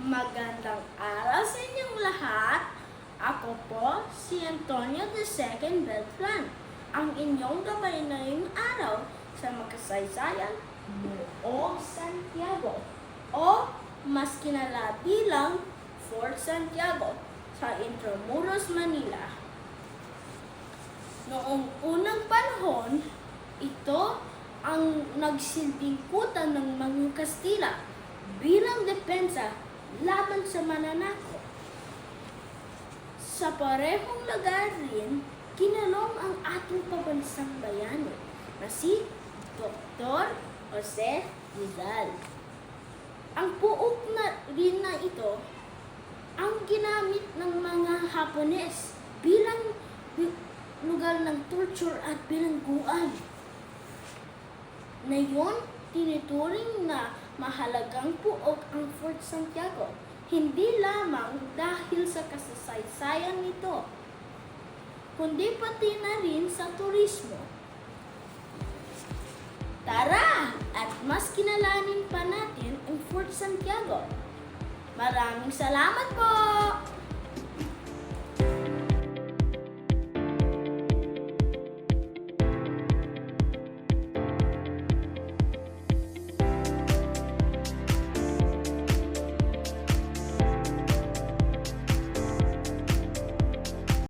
Magandang araw sa inyong lahat. Ako po si Antonio II Beltran, ang inyong gabay na ngayong araw sa makasaysayan Noong Santiago o mas kilala bilang Fort Santiago sa Intramuros, Manila. Noong unang panahon, ito ang nagsilbing kuta ng mga Kastila bilang depensa laban sa mananakop. Sa parehong lugar rin, kinalong ang ating pabansang bayani na si Dr. Jose Rizal. Ang puok na rin na ito ang ginamit ng mga Hapones bilang lugar ng torture at bilangguan. Ngayon, tinuturing na mahalagang puok ang Fort Santiago, hindi lamang dahil sa kasasaysayan nito, kundi pati na rin sa turismo. Tara at mas kinalanin pa natin ang Fort Santiago. Maraming salamat po!